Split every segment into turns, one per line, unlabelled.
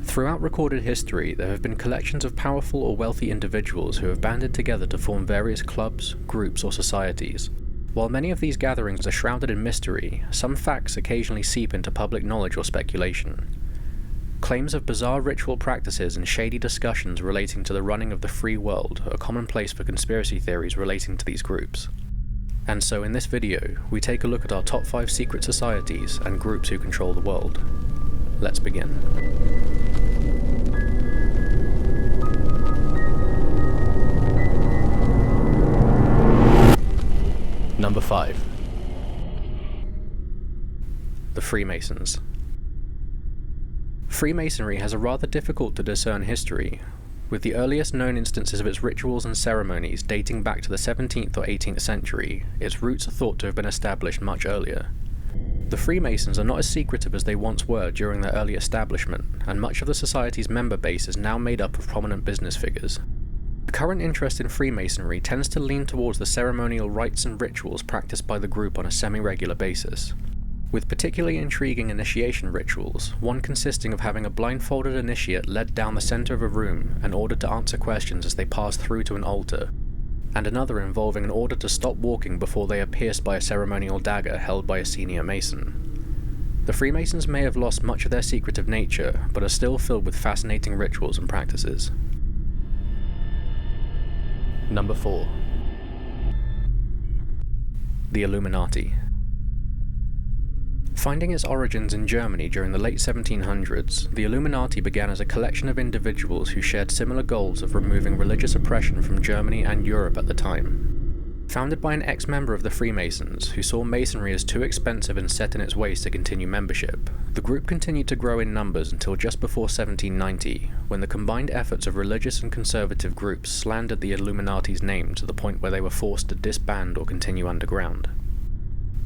Throughout recorded history, there have been collections of powerful or wealthy individuals who have banded together to form various clubs, groups, or societies. While many of these gatherings are shrouded in mystery, some facts occasionally seep into public knowledge or speculation. Claims of bizarre ritual practices and shady discussions relating to the running of the free world are commonplace for conspiracy theories relating to these groups. And so in this video, we take a look at our top 5 secret societies and groups who control the world. Let's begin. Number 5. The Freemasons. Freemasonry has a rather difficult to discern history, with the earliest known instances of its rituals and ceremonies dating back to the 17th or 18th century. Its roots are thought to have been established much earlier. The Freemasons are not as secretive as they once were during their early establishment, and much of the society's member base is now made up of prominent business figures. The current interest in Freemasonry tends to lean towards the ceremonial rites and rituals practiced by the group on a semi-regular basis, with particularly intriguing initiation rituals, one consisting of having a blindfolded initiate led down the center of a room and ordered to answer questions as they pass through to an altar, and another involving an order to stop walking before they are pierced by a ceremonial dagger held by a senior Mason. The Freemasons may have lost much of their secretive nature, but are still filled with fascinating rituals and practices. Number 4. The Illuminati. Finding its origins in Germany during the late 1700s, the Illuminati began as a collection of individuals who shared similar goals of removing religious oppression from Germany and Europe at the time. Founded by an ex-member of the Freemasons who saw Masonry as too expensive and set in its ways to continue membership, the group continued to grow in numbers until just before 1790, when the combined efforts of religious and conservative groups slandered the Illuminati's name to the point where they were forced to disband or continue underground.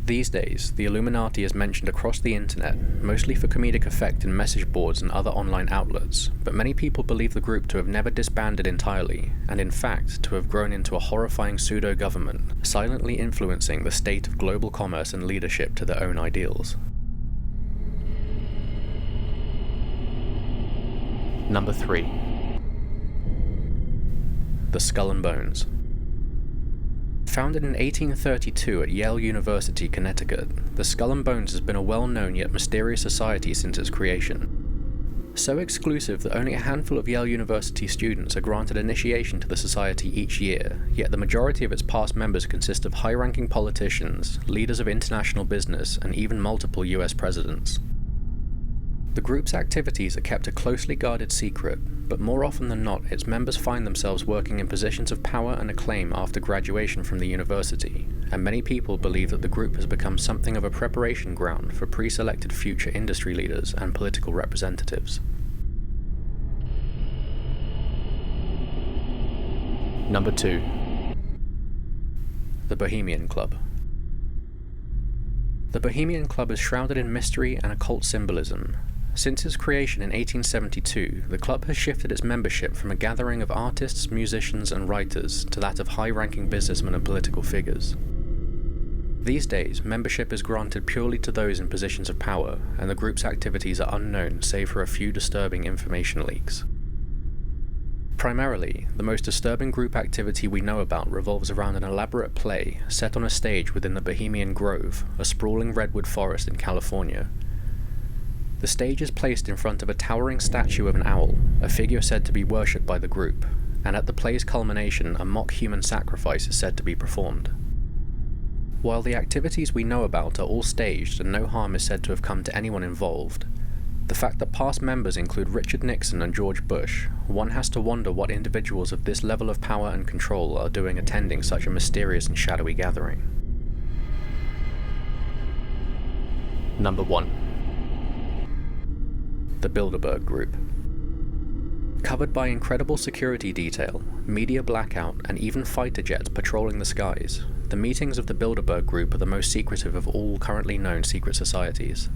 These days, the Illuminati is mentioned across the internet, mostly for comedic effect in message boards and other online outlets, but many people believe the group to have never disbanded entirely, and in fact to have grown into a horrifying pseudo-government, silently influencing the state of global commerce and leadership to their own ideals. Number 3. The Skull and Bones. Founded in 1832 at Yale University, Connecticut, the Skull and Bones has been a well-known yet mysterious society since its creation. So exclusive that only a handful of Yale University students are granted initiation to the society each year, yet the majority of its past members consist of high-ranking politicians, leaders of international business, and even multiple US presidents. The group's activities are kept a closely guarded secret, but more often than not, its members find themselves working in positions of power and acclaim after graduation from the university, and many people believe that the group has become something of a preparation ground for pre-selected future industry leaders and political representatives. Number 2. The Bohemian Club. The Bohemian Club is shrouded in mystery and occult symbolism. Since its creation in 1872, the club has shifted its membership from a gathering of artists, musicians, and writers to that of high-ranking businessmen and political figures. These days, membership is granted purely to those in positions of power, and the group's activities are unknown save for a few disturbing information leaks. Primarily, the most disturbing group activity we know about revolves around an elaborate play set on a stage within the Bohemian Grove, a sprawling redwood forest in California. The stage is placed in front of a towering statue of an owl, a figure said to be worshipped by the group, and at the play's culmination, a mock human sacrifice is said to be performed. While the activities we know about are all staged and no harm is said to have come to anyone involved, the fact that past members include Richard Nixon and George Bush, one has to wonder what individuals of this level of power and control are doing attending such a mysterious and shadowy gathering. Number 1. The Bilderberg Group. Covered by incredible security detail, media blackout, and even fighter jets patrolling the skies, the meetings of the Bilderberg Group are the most secretive of all currently known secret societies.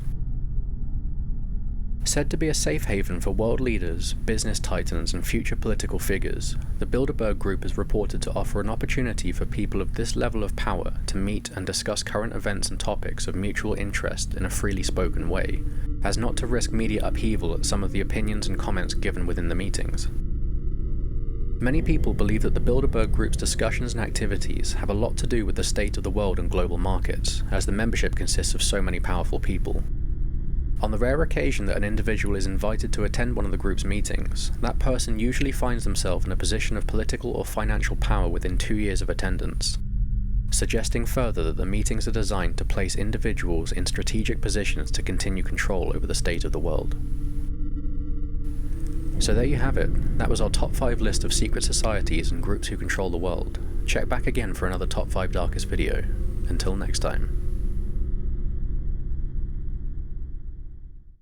Said to be a safe haven for world leaders, business titans, and future political figures, the Bilderberg Group is reported to offer an opportunity for people of this level of power to meet and discuss current events and topics of mutual interest in a freely spoken way, as not to risk media upheaval at some of the opinions and comments given within the meetings. Many people believe that the Bilderberg Group's discussions and activities have a lot to do with the state of the world and global markets, as the membership consists of so many powerful people. On the rare occasion that an individual is invited to attend one of the group's meetings, that person usually finds themselves in a position of political or financial power within 2 years of attendance, suggesting further that the meetings are designed to place individuals in strategic positions to continue control over the state of the world. So there you have it. That was our top 5 list of secret societies and groups who control the world. Check back again for another top 5 darkest video. Until next time.